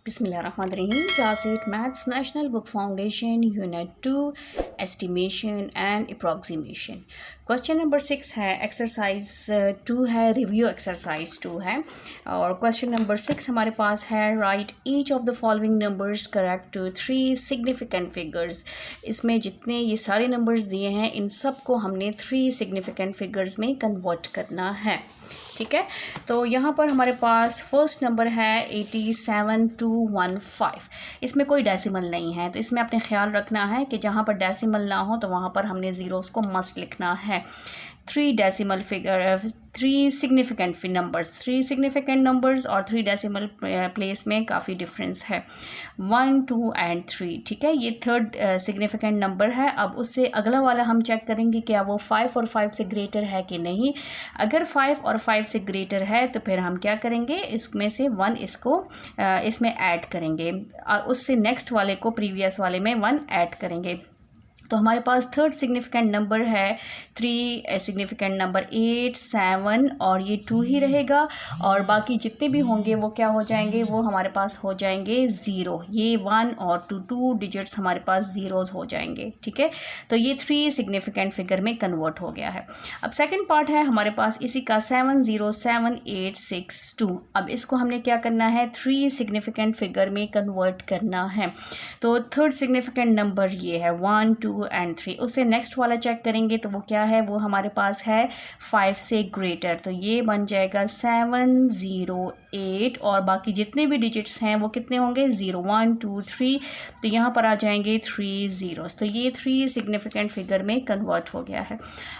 बिस्मिल्लाहिर्रहमानिर्रहीम। Class 8 maths national book foundation unit 2 estimation and approximation. Question number 6 है, exercise 2 है, review exercise 2 है। और क्वेश्चन नंबर 6 हमारे पास है, right each of the following numbers correct to 3 significant figures. इसमें जितने ये सारे नंबर्स दिए हैं इन सब को हमने 3 सिग्निफिकेंट फिगर्स में कन्वर्ट करना है। ठीक है, तो यहाँ पर हमारे पास फर्स्ट नंबर है 87,215। इसमें कोई डेसिमल नहीं है, तो इसमें आपने ख्याल रखना है कि जहाँ पर डेसिमल ना हो तो वहाँ पर हमने ज़ीरोज़ को मस्ट लिखना है। 3 डेसिमल फिगर, 3 सिग्निफिकेंट नंबर्स और 3 डेसिमल प्लेस में काफ़ी डिफरेंस है, 1, 2 एंड 3। ठीक है, ये थर्ड सिग्निफिकेंट नंबर है। अब उससे अगला वाला हम चेक करेंगे क्या वो 5 और 5 से ग्रेटर है कि नहीं। अगर 5 और 5 से ग्रेटर है तो फिर हम क्या करेंगे, इसमें से 1 इसको इसमें ऐड करेंगे और उससे नेक्स्ट वाले को प्रीवियस वाले में 1 ऐड करेंगे। तो हमारे पास थर्ड सिग्निफिकेंट नंबर है 3 सिग्निफिकेंट नंबर 8, 7 और ये 2 ही रहेगा, और बाकी जितने भी होंगे वो क्या हो जाएंगे, वो हमारे पास हो जाएंगे 0। ये 1 और 2 डिजिट्स हमारे पास ज़ीरोज़ हो जाएंगे। ठीक है, तो ये 3 सिग्निफिकेंट फिगर में कन्वर्ट हो गया है। अब सेकेंड पार्ट है हमारे पास इसी का 707862। अब इसको हमने क्या करना है, 3 सिग्निफिकेंट फिगर में कन्वर्ट करना है। तो थर्ड सिग्निफिकेंट नंबर ये है 1, 2 एंड 3। उससे नेक्स्ट वाला चेक करेंगे तो वो क्या है, वो हमारे पास है 5 से ग्रेटर, तो ये बन जाएगा 708 और बाकी जितने भी डिजिट्स हैं वो कितने होंगे, 0, 1, 2, 3। तो यहाँ पर आ जाएंगे 3 ज़ीरोज़। तो ये 3 सिग्निफिकेंट फिगर में कन्वर्ट हो गया है।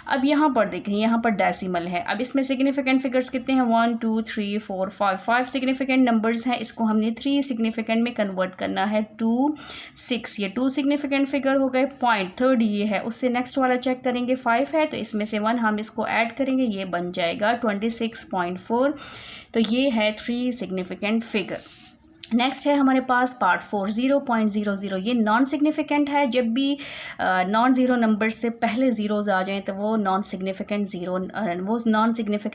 अब यहाँ पर देखें, यहाँ पर डेसिमल है। अब इसमें सिग्निफिकेंट फिगर्स कितने हैं, 1, 2, 3, 4, 5 सिग्निफिकेंट नंबर्स हैं। इसको हमने 3 सिग्निफिकेंट में कन्वर्ट करना है, 2, 6। ये 2 सिग्निफिकेंट फिगर हो गए। पॉइंट थर्ड ये है, उससे नेक्स्ट वाला चेक करेंगे, 5 है तो इसमें से 1 हम इसको ऐड करेंगे, ये बन जाएगा 26.4। तो ये है 3 सिग्निफिकेंट फिगर। नेक्स्ट है हमारे पास पार्ट 4 0.00। ये नॉन सिग्निफिकेंट है। जब भी नॉन ज़ीरो नंबर से पहले ज़ीरोज़ आ जाएं तो वो नॉन सिग्निफिकेंट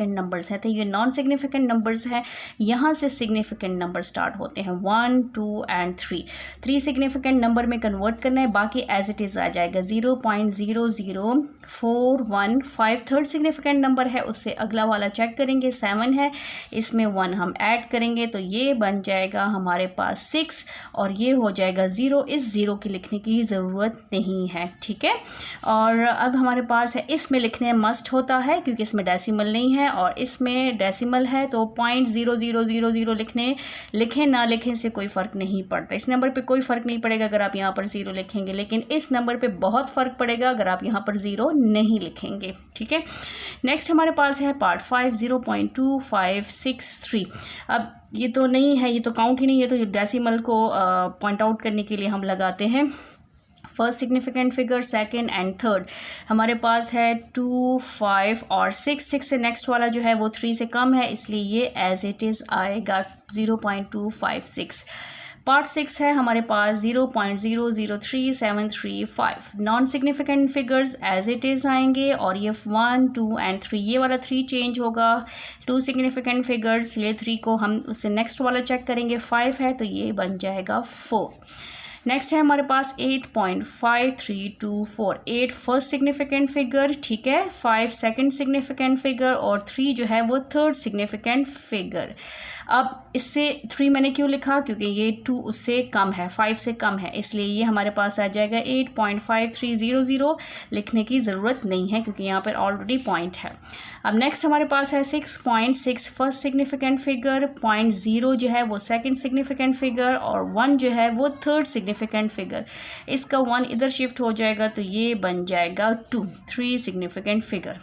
नंबर्स हैं। तो ये नॉन सिग्निफिकेंट नंबर्स हैं, यहाँ से सिग्निफिकेंट नंबर स्टार्ट होते हैं, 1, 2 एंड 3। 3 सिग्निफिकेंट नंबर में कन्वर्ट करना है, बाकी एज इट इज़ आ जाएगा 0.00415। थर्ड सिग्निफिकेंट नंबर है, उससे अगला वाला चेक करेंगे, 7 है, इसमें 1 हम ऐड करेंगे तो ये बन जाएगा हमारे पास 6 और ये हो जाएगा 0। इस 0 की लिखने की ज़रूरत नहीं है। ठीक है, और अब हमारे पास है, इसमें लिखने मस्ट होता है क्योंकि इसमें डेसिमल नहीं है और इसमें डेसिमल है, तो 0.0000 लिखें ना लिखें से कोई फ़र्क नहीं पड़ता। इस नंबर पे कोई फ़र्क नहीं पड़ेगा अगर आप यहाँ पर 0 लिखेंगे, लेकिन इस नंबर पे बहुत फ़र्क पड़ेगा अगर आप यहाँ पर 0 नहीं लिखेंगे। ठीक है, नेक्स्ट हमारे पास है पार्ट 5 0.2563। अब ये तो नहीं है, ये तो काउंट ही नहीं है, तो ये डेसिमल को पॉइंट आउट करने के लिए हम लगाते हैं। First significant figure, second and third हमारे पास है 2, 5 और 6 से नेक्स्ट वाला जो है वो 3 से कम है, इसलिए ये एज इट इज़ आएगा 0.256। पार्ट 6 है हमारे पास 0.003735। Non significant figures as it is आएंगे और ये 1, 2 एंड 3, ये वाला 3 चेंज होगा। 2 सिग्निफिकेंट फिगर्स, ये 3 को हम उससे नेक्स्ट वाला चेक करेंगे, 5 है तो ये बन जाएगा 4। नेक्स्ट है हमारे पास 8.5324। 8 फर्स्ट सिग्निफिकेंट फिगर, ठीक है, 5 सेकंड सिग्निफिकेंट फिगर और 3 जो है वो थर्ड सिग्निफिकेंट फिगर। अब इससे 3 मैंने क्यों लिखा, क्योंकि ये 2 उससे कम है, 5 से कम है, इसलिए ये हमारे पास आ जाएगा 8.5300। लिखने की ज़रूरत नहीं है क्योंकि यहाँ पर ऑलरेडी पॉइंट है। अब नेक्स्ट हमारे पास है 6.6 फर्स्ट सिग्निफिकेंट फिगर, 0.0 जो है वो सेकंड सिग्निफिकेंट फिगर और 1 जो है वो थर्ड सिग्निफिकेंट फिगर। इसका 1 इधर शिफ्ट हो जाएगा तो ये बन जाएगा 2, 3 सिग्निफिकेंट फिगर।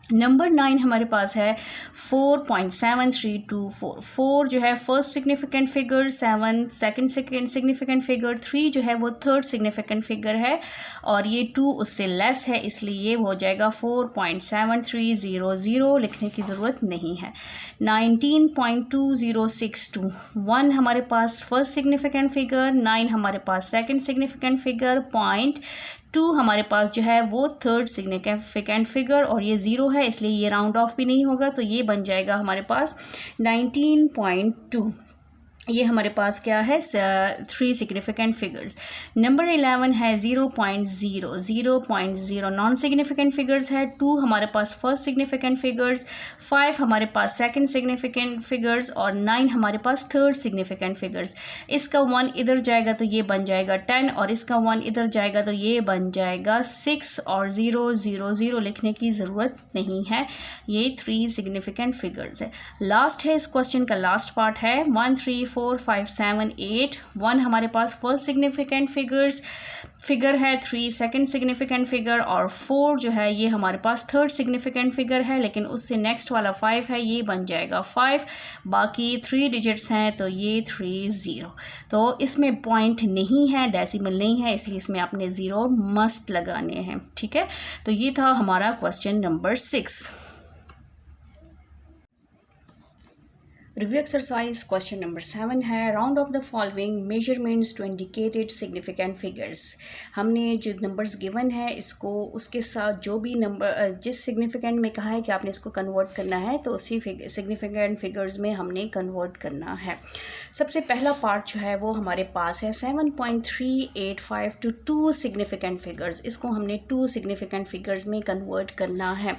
नंबर 9 हमारे पास है 4.7324। 4 जो है first significant figure, 7 second significant figure, 3 जो है वो थर्ड सिग्निफिकेंट फिगर है और ये 2 उससे लेस है, इसलिए ये हो जाएगा 4.7300। लिखने की ज़रूरत नहीं है। 19.2062। 1 हमारे पास फर्स्ट सिग्निफिकेंट फिगर, 9 हमारे पास सेकंड सिग्निफिकेंट फिगर, 2 हमारे पास जो है वो थर्ड सिग्निफिकेंट फिगर और ये 0 है, इसलिए ये राउंड ऑफ भी नहीं होगा, तो ये बन जाएगा हमारे पास 19.2। ये हमारे पास क्या है 3 सिग्निफिकेंट फिगर्स। नंबर 11 है 0.0, 0.0 नॉन सिग्निफिकेंट फिगर्स है। 2 हमारे पास फर्स्ट सिग्निफिकेंट फिगर्स, 5 हमारे पास सेकंड सिग्निफिकेंट फिगर्स और 9 हमारे पास थर्ड सिग्निफिकेंट फिगर्स। इसका 1 इधर जाएगा तो ये बन जाएगा 10 और इसका 1 इधर जाएगा तो ये बन जाएगा 6 और 0 0 0 लिखने की ज़रूरत नहीं है। ये 3 सिग्निफिकेंट फिगर्स है। लास्ट है इस क्वेश्चन का लास्ट पार्ट है 1 3 4 5 7 8। 1 हमारे पास फर्स्ट सिग्निफिकेंट फिगर है, 3 सेकंड सिग्निफिकेंट फिगर और 4 जो है ये हमारे पास थर्ड सिग्निफिकेंट फिगर है, लेकिन उससे नेक्स्ट वाला 5 है, ये बन जाएगा 5। बाकी 3 डिजिट्स हैं तो ये 3 0। तो इसमें पॉइंट नहीं है, डेसिमल नहीं है, इसलिए इसमें आपने 0 मस्ट लगाने हैं। ठीक है, तो ये था हमारा question number 6। Review exercise question number 7 है round off the following measurements to indicated significant figures. हमने जो नंबर्स गिवन है इसको उसके साथ जो भी नंबर जिस सिग्निफिकेंट में कहा है कि आपने इसको कन्वर्ट करना है तो उसी सिग्निफिकेंट फिगर्स में हमने कन्वर्ट करना है। सबसे पहला पार्ट जो है वो हमारे पास है 7.385 टू 2 सिग्निफिकेंट फिगर्स। इसको हमने 2 सिग्निफिकेंट फिगर्स में कन्वर्ट करना है।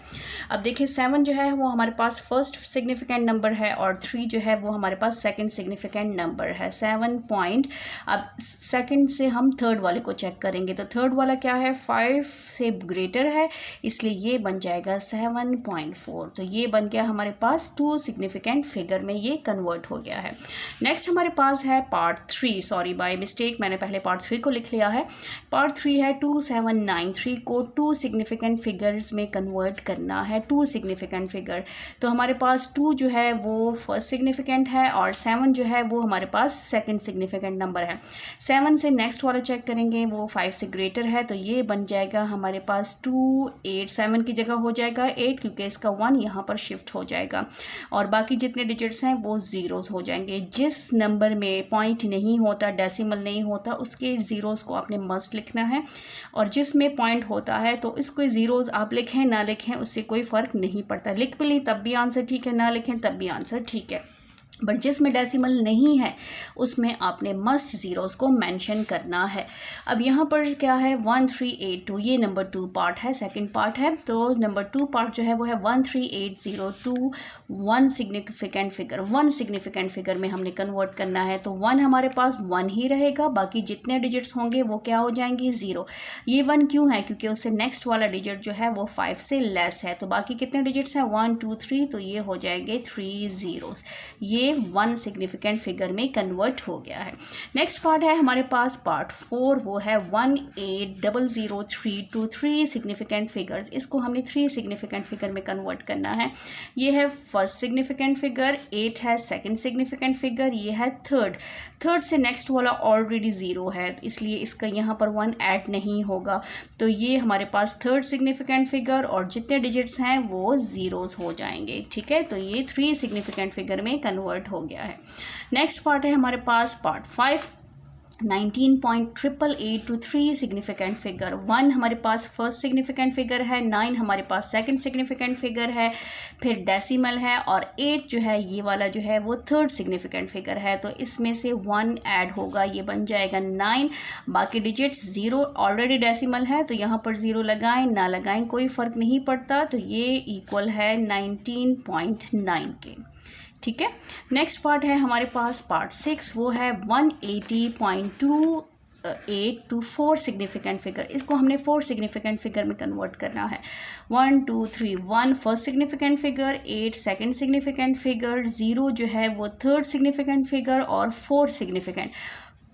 अब देखिए 7 जो है वो हमारे पास फर्स्ट सिग्निफिकेंट नंबर है और 3 जो है वो हमारे पास सेकंड सिग्निफिकेंट नंबर है 7 पॉइंट। अब सेकंड से हम थर्ड वाले को चेक करेंगे तो थर्ड वाला क्या है 5 से ग्रेटर है, इसलिए ये बन जाएगा 7.4। तो ये बन गया हमारे पास 2 सिग्निफिकेंट फिगर में ये कन्वर्ट हो गया है। नेक्स्ट हमारे पास है पार्ट 3, सॉरी बाय मिस्टेक मैंने पहले पार्ट 3 को लिख लिया है। पार्ट 3 है 2793 को 2 सिग्निफिकेंट फिगर्स में कन्वर्ट करना है, 2 सिग्निफिकेंट फिगर। तो हमारे पास 2 जो है वो फर्स्ट सिग्निफिकेंट है और 7 जो है वो हमारे पास सेकंड सिग्निफिकेंट नंबर है। 7 से नेक्स्ट वाला चेक करेंगे वो 5 से ग्रेटर है, तो ये बन जाएगा हमारे पास 2 8। 7 की जगह हो जाएगा 8 क्योंकि इसका 1 यहाँ पर शिफ्ट हो जाएगा और बाकी जितने डिजिट्स हैं वो ज़ीरोज़ हो जाएंगे। जिस नंबर में पॉइंट नहीं होता, डेसिमल नहीं होता, उसके ज़ीरोज़ को आपने मस्ट लिखना है और जिसमें पॉइंट होता है तो इसको ज़ीरोज़ आप लिखें ना लिखें उससे कोई फ़र्क नहीं पड़ता। लिख भी लें तब भी आंसर ठीक है, ना लिखें तब भी आंसर ठीक है, बट जिसमें डेसिमल नहीं है उसमें आपने मस्ट ज़ीरोज़ को मेंशन करना है। अब यहाँ पर क्या है 1382, ये नंबर 2 पार्ट है, सेकंड पार्ट है। तो नंबर 2 पार्ट जो है वो है 13802 1 सिग्निफिकेंट फिगर, 1 सिग्निफिकेंट फिगर में हमने कन्वर्ट करना है। तो 1 हमारे पास 1 ही रहेगा, बाकी जितने डिजिट्स होंगे वो क्या हो जाएंगे 0। ये 1 क्यों है क्योंकि उससे नेक्स्ट वाला डिजिट जो है वो 5 से लेस है। तो बाकी कितने डिजिट्स हैं 1 2 3, तो ये हो जाएंगे 3 ज़ीरोज़। ये 1 सिग्निफिकेंट फिगर में कन्वर्ट हो गया है। नेक्स्ट पार्ट है हमारे पास पार्ट 4, वो है 18003 टू 3 सिग्निफिकेंट फिगर्स। इसको हमने 3 सिग्निफिकेंट फिगर में कन्वर्ट करना है। ये है फर्स्ट सिग्निफिकेंट फिगर, 8 है सेकंड सिग्निफिकेंट फिगर, ये है थर्ड से नेक्स्ट वाला ऑलरेडी 0 है इसलिए इसका यहाँ पर 1 ऐड नहीं होगा। तो ये हमारे पास थर्ड सिग्निफिकेंट फिगर और जितने डिजिट्स हैं वो ज़ीरोज़ हो जाएंगे। ठीक है, तो ये 3 सिग्निफिकेंट फिगर में कन्वर्ट हो गया है। नेक्स्ट पार्ट है हमारे पास पार्ट 5, 19.888 टू 3 सिग्निफिकेंट फिगर। 1 हमारे पास फर्स्ट सिग्निफिकेंट फिगर है, 9 हमारे पास सेकंड सिग्निफिकेंट फिगर है, फिर डेसिमल है और 8 जो है ये वाला जो है वो थर्ड सिग्निफिकेंट फिगर है। तो इसमें से 1 ऐड होगा, ये बन जाएगा 9। बाकी डिजिट्स 0 ऑलरेडी डेसिमल है तो यहाँ पर 0 लगाएं ना लगाएं कोई फ़र्क नहीं पड़ता। तो ये इक्वल है 19.9 के। ठीक है, नेक्स्ट पार्ट है हमारे पास पार्ट 6, वो है 180.28 टू 4 सिग्निफिकेंट फिगर। इसको हमने 4 सिग्निफिकेंट फिगर में कन्वर्ट करना है। 1 2 3 1 first significant figure, 8 second significant figure, 0 जो है वो थर्ड सिग्निफिकेंट फिगर और 4 सिग्निफिकेंट।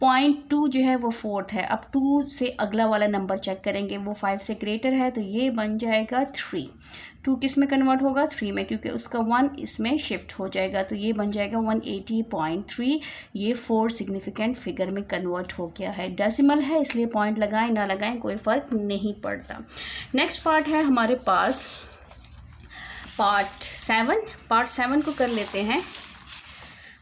0.2 जो है वो फोर्थ है। अब 2 से अगला वाला नंबर चेक करेंगे वो 5 से ग्रेटर है तो ये बन जाएगा 3। 2 किस में कन्वर्ट होगा 3 में क्योंकि उसका 1 इसमें शिफ्ट हो जाएगा तो ये बन जाएगा 180.3। ये 4 सिग्निफिकेंट फिगर में कन्वर्ट हो गया है। डेसिमल है इसलिए पॉइंट लगाएं ना लगाएं कोई फ़र्क नहीं पड़ता। नेक्स्ट पार्ट है हमारे पास पार्ट 7। पार्ट 7 को कर लेते हैं।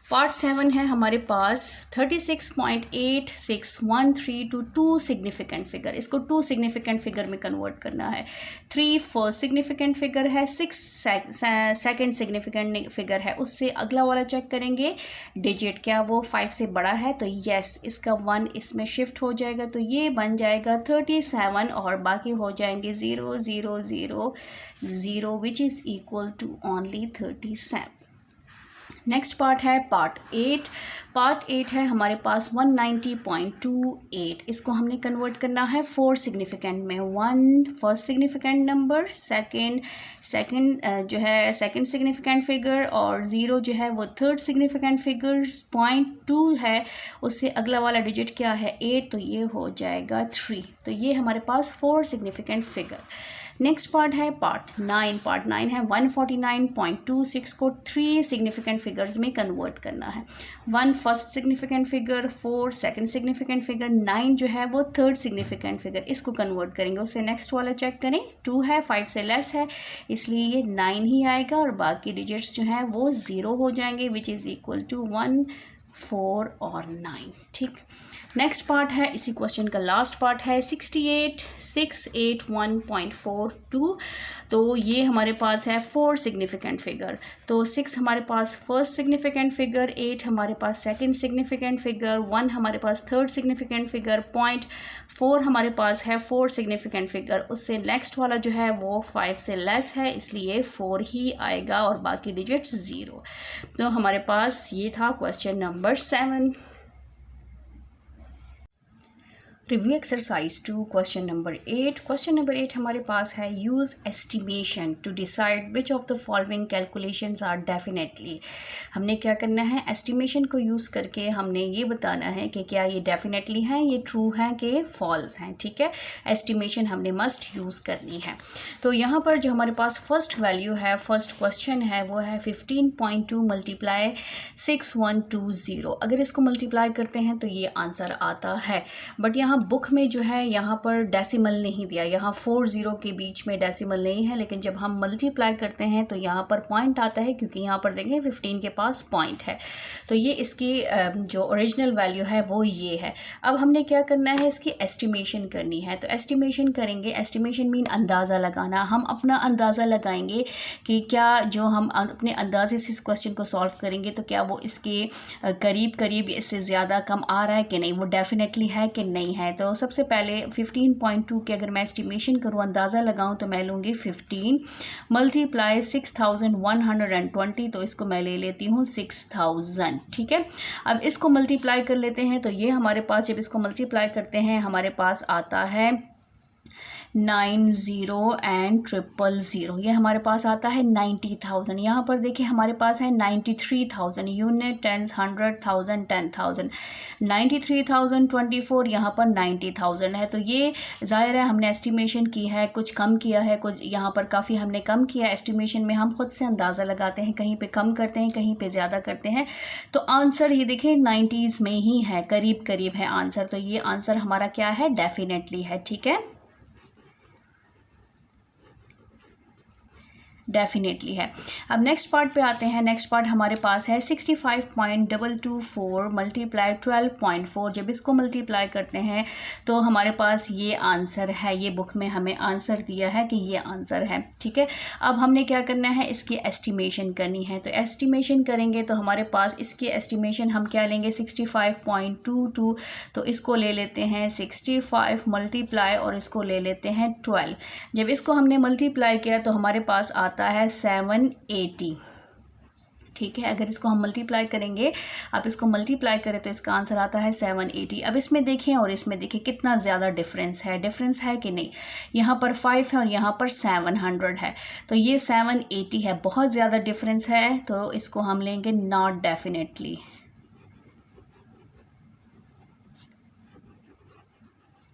पार्ट 7 है हमारे पास 36.8613 टू 2 सिग्निफिकेंट फिगर। इसको 2 सिग्निफिकेंट फिगर में कन्वर्ट करना है। 3 फर्स्ट सिग्निफिकेंट फिगर है, 6 सेकंड सिग्निफिकेंट फिगर है। उससे अगला वाला चेक करेंगे डिजिट क्या वो 5 से बड़ा है, तो यस इसका 1 इसमें शिफ्ट हो जाएगा, तो ये बन जाएगा 37 और बाकी हो जाएंगे 0 0 0 0 which is equal to only 37। Next part है पार्ट 8। पार्ट 8 है हमारे पास 190.28। इसको हमने कन्वर्ट करना है 4 सिग्निफिकेंट में। 1 फर्स्ट सिग्निफिकेंट नंबर, सेकंड जो है सेकंड सिग्निफिकेंट फिगर, और 0 जो है वो थर्ड सिग्निफिकेंट फिगर। 0.2 है उससे अगला वाला डिजिट क्या है 8, तो ये हो जाएगा 3। तो ये हमारे पास 4 सिग्निफिकेंट फिगर। नेक्स्ट पार्ट है पार्ट 9। पार्ट 9 है 149.26 को 3 सिग्निफिकेंट फिगर्स में कन्वर्ट करना है। 1 first significant figure, 4 second significant figure, 9 जो है वो थर्ड सिग्निफिकेंट फिगर। इसको कन्वर्ट करेंगे, उससे नेक्स्ट वाला चेक करें। 2 है, 5 से लेस है, इसलिए ये 9 ही आएगा और बाकी डिजिट्स जो हैं वो 0 हो जाएंगे विच इज़ इक्वल टू 1 4 और 9। ठीक, नेक्स्ट पार्ट है इसी क्वेश्चन का लास्ट पार्ट है 68,681.42। तो ये हमारे पास है 4 सिग्निफिकेंट फिगर। तो 6 हमारे पास फर्स्ट सिग्निफिकेंट फिगर, 8 हमारे पास सेकंड सिग्निफिकेंट फिगर, 1 हमारे पास थर्ड सिग्निफिकेंट फिगर, 0.4 हमारे पास है 4 सिग्निफिकेंट फिगर। उससे नेक्स्ट वाला जो है वो 5 से लेस है, इसलिए 4 ही आएगा और बाकी डिजिट्स 0। तो हमारे पास ये था question number 7। Review exercise 2 question number 8। Question number 8 हमारे पास है use estimation to decide which of the following calculations are definitely. हमने क्या करना है, एस्टिमेशन को यूज़ करके हमने ये बताना है कि क्या ये डेफिनेटली हैं, ये ट्रू हैं कि फॉल्स हैं। ठीक है, एस्टिमेशन हमने मस्ट यूज़ करनी है। तो यहाँ पर जो हमारे पास फर्स्ट वैल्यू है, फर्स्ट क्वेश्चन है वो है 15.2 मल्टीप्लाई 6120। अगर इसको मल्टीप्लाई करते हैं तो ये आंसर आता है, बट यहाँ बुक में जो है यहाँ पर डेसिमल नहीं दिया, यहाँ 4 0 के बीच में डेसिमल नहीं है, लेकिन जब हम मल्टीप्लाई करते हैं तो यहाँ पर पॉइंट आता है, क्योंकि यहाँ पर देखें 15 के पास पॉइंट है। तो ये इसकी जो ओरिजिनल वैल्यू है वो ये है। अब हमने क्या करना है, इसकी एस्टिमेशन करनी है। तो एस्टिमेशन करेंगे, एस्टिमेशन मीन अंदाज़ा लगाना। हम अपना अंदाज़ा लगाएंगे कि क्या जो हम अपने अंदाजे से इस क्वेश्चन को सॉल्व करेंगे तो क्या वो इसके करीब करीब इससे ज़्यादा कम आ रहा है कि नहीं, वो डेफिनेटली है कि नहीं है। तो सबसे पहले 15.2 के अगर मैं एस्टिमेशन करूँ, अंदाज़ा लगाऊँ, तो मैं लूँगी 15 मल्टीप्लाई 6120, तो इसको मैं ले लेती हूँ 6000। ठीक है, अब इसको मल्टीप्लाई कर लेते हैं। तो ये हमारे पास जब इसको मल्टीप्लाई करते हैं हमारे पास आता है 90 एंड 000। ये हमारे पास आता है 90,000। यहाँ पर देखिए हमारे पास है 93,000 यूनिट, टेंस, 100,000, 10,000, 93,000, 24, यहाँ पर 90,000 है। तो ये ज़ाहिर है हमने एस्टिमेशन की है, कुछ कम किया है, कुछ यहाँ पर काफ़ी हमने कम किया। एस्टिमेशन में हम खुद से अंदाज़ा लगाते हैं, कहीं पे कम करते हैं, कहीं पे ज़्यादा करते हैं। तो आंसर ये देखें 90s में ही है, करीब करीब है आंसर। तो ये आंसर हमारा क्या है, डेफिनेटली है। ठीक है, डेफिनेटली है। अब नेक्स्ट पार्ट पे आते हैं। नेक्स्ट पार्ट हमारे पास है 65.224 मल्टीप्लाई 12.4। जब इसको मल्टीप्लाई करते हैं तो हमारे पास ये आंसर है। ये बुक में हमें आंसर दिया है कि ये आंसर है। ठीक है, अब हमने क्या करना है, इसकी एस्टिमेशन करनी है। तो एस्टिमेशन करेंगे तो हमारे पास इसकी एस्टिमेशन हम क्या लेंगे, 65.22। तो इसको ले लेते हैं 65 मल्टीप्लाई और इसको ले लेते हैं 12। जब इसको हमने मल्टीप्लाई किया तो हमारे पास आता है 780। ठीक है, अगर इसको हम मल्टीप्लाई करेंगे, आप इसको मल्टीप्लाई करें तो इसका आंसर आता है 780। अब इसमें देखें और इसमें देखें कितना ज़्यादा डिफरेंस है कि नहीं। यहाँ पर 5 है और यहाँ पर 700 है, तो ये 780 है, बहुत ज़्यादा डिफरेंस है। तो इसको हम लेंगे नॉट डेफिनेटली।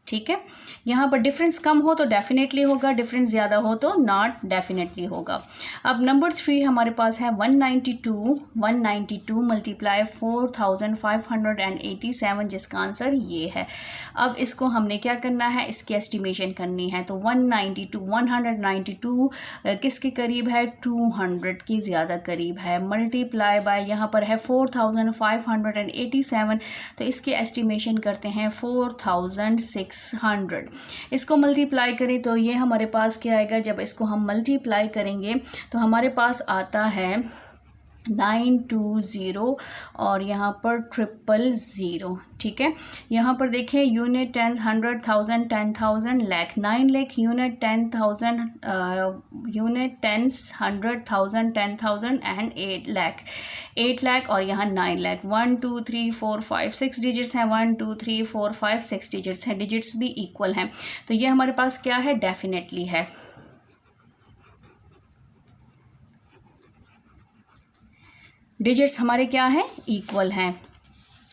ठीक है। यहाँ पर डिफरेंस कम हो तो डेफिनेटली होगा, डिफरेंस ज़्यादा हो तो नॉट डेफिनेटली होगा। अब नंबर 3 हमारे पास है 192 मल्टीप्लाई 4587, जिसका आंसर ये है। अब इसको हमने क्या करना है, इसकी एस्टिमेशन करनी है। तो 192 किसके करीब है, 200 के ज़्यादा करीब है, मल्टीप्लाई बाय यहाँ पर है 4587, तो इसकी एस्टिमेशन करते हैं 4600। इसको मल्टीप्लाई करें तो ये हमारे पास क्या आएगा, जब इसको हम मल्टीप्लाई करेंगे तो हमारे पास आता है 920 और यहाँ पर 000, ठीक है। यहाँ पर देखें unit, tens, 100, 1000, 10,000, lakh, 9 lakh unit, 10,000 unit, tens, 100, 1000, 10,000 and 8 lakh और यहाँ 9 लाख। 1 2 3 4 5 6 डिजिट्स हैं, 1 2 3 4 5 6 डिजिट्स हैं, डिजिट्स भी इक्वल हैं, तो ये हमारे पास क्या है, डेफिनेटली है। डिजिट्स हमारे क्या है, इक्वल हैं।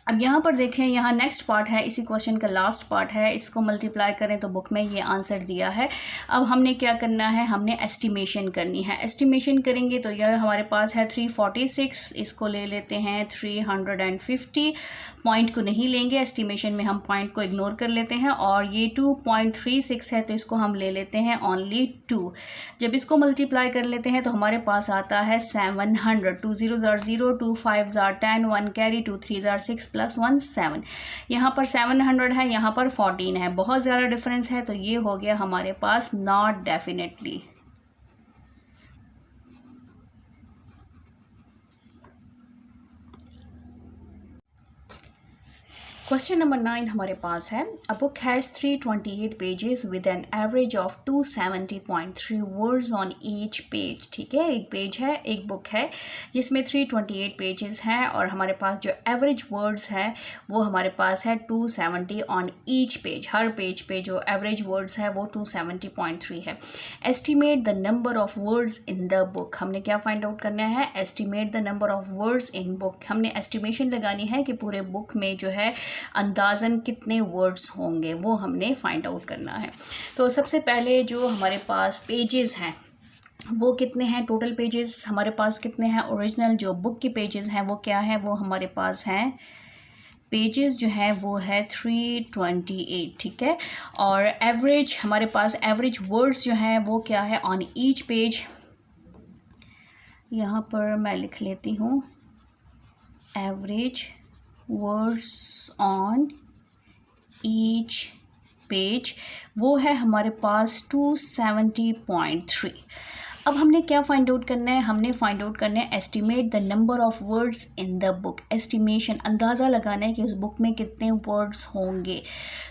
अब यहाँ पर देखें, यहाँ नेक्स्ट पार्ट है, इसी क्वेश्चन का लास्ट पार्ट है, इसको मल्टीप्लाई करें तो बुक में ये आंसर दिया है। अब हमने क्या करना है, हमने एस्टिमेशन करनी है। एस्टिमेशन करेंगे तो यह हमारे पास है 346, इसको ले लेते हैं 350, पॉइंट को नहीं लेंगे, एस्टिमेशन में हम पॉइंट को इग्नोर कर लेते हैं, और ये 2.36 है तो इसको हम ले लेते हैं ओनली 2। जब इसको मल्टीप्लाई कर लेते हैं तो हमारे पास आता है 700, 2 0 are 0, 2 5 are 10, 1 कैरी, 2 3 are 6 + 1 7। यहाँ पर 700 है, यहाँ पर 14 है, बहुत ज़्यादा डिफरेंस है, तो ये हो गया हमारे पास नॉट डेफिनेटली। क्वेश्चन नंबर 9 हमारे पास है, a book has 328 pages with an average of 270.3 words on each page, ठीक है। एक पेज है, एक बुक है जिसमें 328 पेजेस हैं और हमारे पास जो एवरेज वर्ड्स है वो हमारे पास है 270 on each page, her page पे जो एवरेज वर्ड्स है वो 270.3 है। Estimate the number of words in the book, हमने क्या फाइंड आउट करना है, estimate the number of words in book, हमने एस्टिमेशन लगानी है कि पूरे बुक में जो है अंदाज़न कितने वर्ड्स होंगे, वो हमने फाइंड आउट करना है। तो सबसे पहले जो हमारे पास पेजेस हैं वो कितने हैं, टोटल पेजेस हमारे पास कितने हैं, ओरिजिनल जो बुक के पेजेस हैं वो क्या है, वो हमारे पास हैं, पेजेस जो है वो है 328, ठीक है। और एवरेज हमारे पास एवरेज वर्ड्स जो हैं वो क्या है, ऑन ईच पेज, यहाँ पर मैं लिख लेती हूँ average words on each page, वो है हमारे पास 270.3। अब हमने क्या फाइंड आउट करना है, हमने फाइंड आउट करना है estimate the number of words in the book, estimation अंदाज़ा लगाना है कि उस बुक में कितने वर्ड्स होंगे।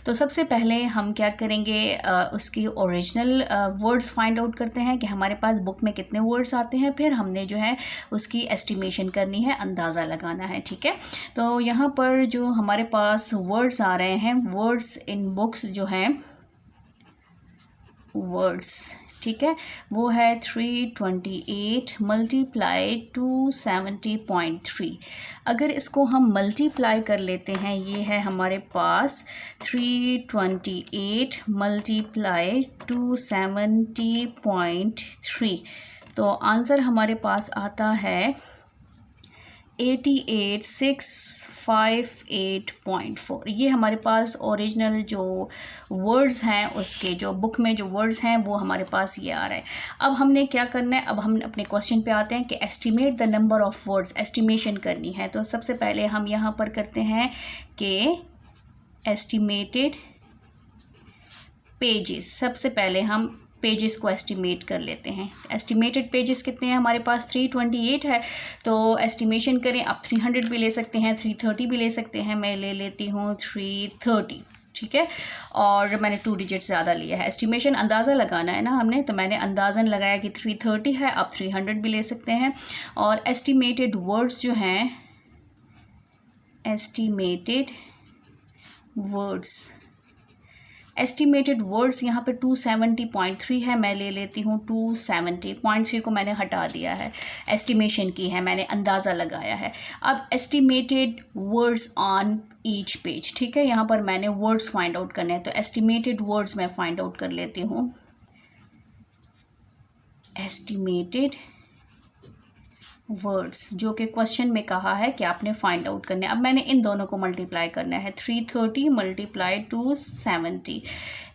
तो सबसे पहले हम क्या करेंगे, उसकी ओरिजिनल वर्ड्स फाइंड आउट करते हैं कि हमारे पास बुक में कितने वर्ड्स आते हैं, फिर हमने जो है उसकी एस्टिमेशन करनी है, अंदाज़ा लगाना है, ठीक है। तो यहाँ पर जो हमारे पास वर्ड्स आ रहे हैं, वर्ड्स इन बुक्स जो हैं वर्ड्स, ठीक है, वो है 328 मल्टीप्लाई 270.3। अगर इसको हम मल्टीप्लाई कर लेते हैं, ये है हमारे पास 328 मल्टीप्लाई 270.3, तो आंसर हमारे पास आता है 88,658.4। ये हमारे पास ओरिजिनल जो वर्ड्स हैं उसके, जो बुक में जो वर्ड्स हैं वो हमारे पास ये आ रहा है। अब हमने क्या करना है, अब हम अपने क्वेश्चन पे आते हैं कि estimate the number of words, estimation करनी है। तो सबसे पहले हम यहाँ पर करते हैं कि एस्टिमेटेड पेजेस, सबसे पहले हम पेजेस को एस्टिमेट कर लेते हैं। एस्टिमेटेड पेजेस कितने हैं हमारे पास, 328 है, तो एस्टिमेशन करें। आप 300 भी ले सकते हैं, 330 भी ले सकते हैं, मैं ले लेती हूँ 330, ठीक है। और मैंने 2 डिजिट ज़्यादा लिया है, एस्टिमेशन अंदाज़ा लगाना है ना हमने, तो मैंने अंदाज़न लगाया कि 330 है, आप 300 भी ले सकते हैं। और एस्टिमेटेड वर्ड्स जो हैं, एस्टिमेटेड वर्ड्स, एस्टिमेटेड वर्ड्स यहाँ पे 270.3 है, मैं ले लेती हूँ 270.3 को मैंने हटा दिया है, एस्टिमेशन की है मैंने, अंदाज़ा लगाया है। अब estimated words on each page, ठीक है, यहाँ पर मैंने वर्ड्स फाइंड आउट करने हैं, तो एस्टिमेटेड वर्ड्स मैं फाइंड आउट कर लेती हूँ। एस्टिमेटेड वर्ड्स जो कि क्वेश्चन में कहा है कि आपने फाइंड आउट करने, अब मैंने इन दोनों को मल्टीप्लाई करना है, 330 मल्टीप्लाई 270,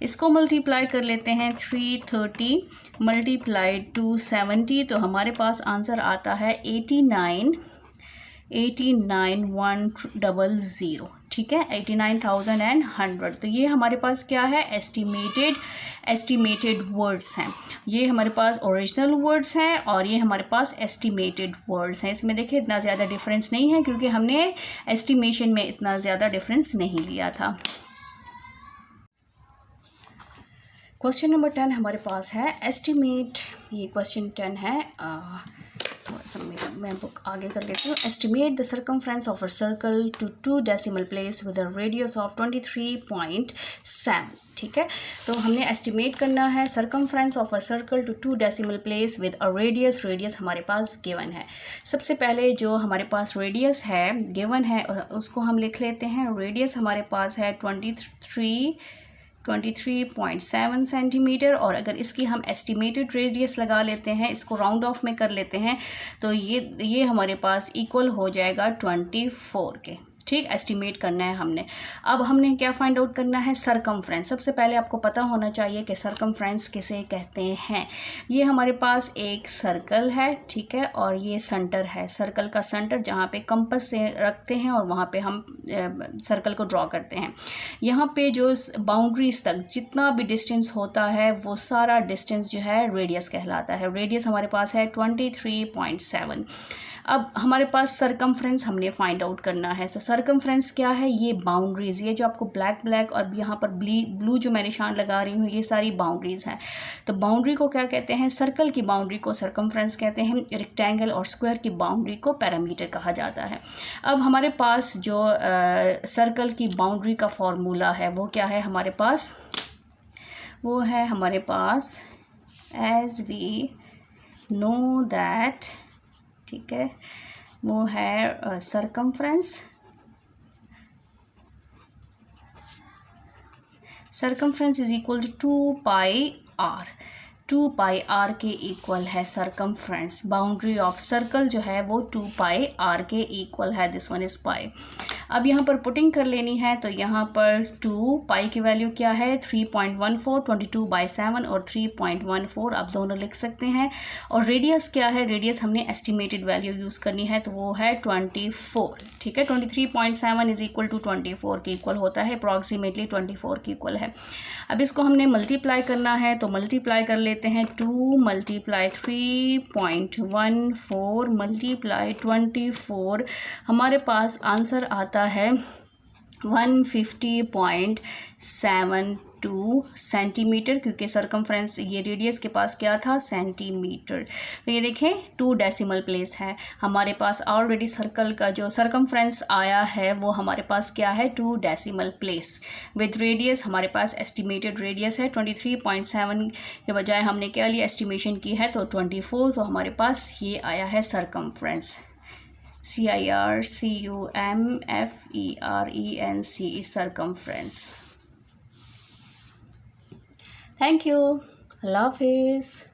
इसको मल्टीप्लाई कर लेते हैं, 330 मल्टीप्लाई 270, तो हमारे पास आंसर आता है 89,100, ठीक है, 89,100। तो ये हमारे पास क्या है, एस्टिमेटेड वर्ड्स हैं, ये हमारे पास ओरिजिनल वर्ड्स हैं और ये हमारे पास एस्टिमेटेड वर्ड्स हैं। इसमें देखिए इतना ज़्यादा डिफरेंस नहीं है क्योंकि हमने एस्टिमेशन में इतना ज़्यादा डिफरेंस नहीं लिया था। क्वेश्चन नंबर 10 हमारे पास है एस्टिमेट, ये क्वेश्चन 10 है, थोड़ा सा मैं बुक आगे कर लेती हूँ। Estimate the circumference of a circle to 2 decimal place with a radius of 23.7, ठीक है, तो हमने एस्टिमेट करना है circumference of a circle to 2 decimal place with a radius हमारे पास गिवन है। सबसे पहले जो हमारे पास रेडियस है गिवन है उसको हम लिख लेते हैं। रेडियस हमारे पास है 23.7 सेंटीमीटर, और अगर इसकी हम एस्टिमेटेड रेडियस लगा लेते हैं, इसको राउंड ऑफ में कर लेते हैं, तो ये हमारे पास इक्वल हो जाएगा 24 के, ठीक, एस्टिमेट करना है हमने। अब हमने क्या फाइंड आउट करना है, सरकमफ्रेंस। सबसे पहले आपको पता होना चाहिए कि सरकमफ्रेंस किसे कहते हैं। ये हमारे पास एक सर्कल है, ठीक है, और ये सेंटर है, सर्कल का सेंटर जहाँ पे कंपास से रखते हैं और वहाँ पे हम सर्कल को ड्रॉ करते हैं। यहाँ पे जो बाउंड्रीज तक जितना भी डिस्टेंस होता है वो सारा डिस्टेंस जो है रेडियस कहलाता है। रेडियस हमारे पास है 23.7। अब हमारे पास सरकमफ्रेंस हमने फाइंड आउट करना है, तो सरकमफ्रेंस क्या है, ये बाउंड्रीज़, ये जो आपको ब्लैक और यहाँ पर ब्लू जो मैं निशान लगा रही हूँ, ये सारी बाउंड्रीज़ हैं। तो बाउंड्री को क्या कहते हैं, सर्कल की बाउंड्री को सरकमफ्रेंस कहते हैं, रेक्टेंगल और स्क्वायर की बाउंड्री को पैरामीटर कहा जाता है। अब हमारे पास जो सर्कल की बाउंड्री का फॉर्मूला है वो क्या है हमारे पास, वो है हमारे पास एज वी नो दैट, ठीक है, वो है circumference is equal to 2 pi r. 2 pi r के इक्वल है सरकमफ्रेंस, बाउंड्री ऑफ सर्कल जो है वो 2 पाई आर के इक्वल है, दिस वन इज पाई। अब यहाँ पर पुटिंग कर लेनी है, तो यहाँ पर 2 पाई की वैल्यू क्या है 3.14, 22/7 और 3.14 आप दोनों लिख सकते हैं। और रेडियस क्या है, रेडियस हमने एस्टिमेटेड वैल्यू यूज़ करनी है, तो वो है 24, ठीक है, 23.7 इज इक्वल टू 24 के इक्वल होता है, अप्रॉक्सीमेटली 24 के इक्वल है। अब इसको हमने मल्टीप्लाई करना है, तो मल्टीप्लाई कर लेते हैं, 2 मल्टीप्लाई 3.14 मल्टीप्लाई 24, हमारे पास आंसर आता है 150.72 सेंटीमीटर, क्योंकि सरकमफ्रेंस ये रेडियस के पास क्या था, सेंटीमीटर। तो ये देखें 2 डेसिमल प्लेस है हमारे पास, ऑलरेडी सर्कल का जो सरकमफ्रेंस आया है वो हमारे पास क्या है 2 डेसिमल प्लेस विद रेडियस, हमारे पास एस्टिमेटेड रेडियस है 23.7 के बजाय हमने क्या लिया, एस्टिमेशन की है तो 24, तो हमारे पास ये आया है circumference, CIRCUMFERENC is circumference. Thank you. Allah Hafiz.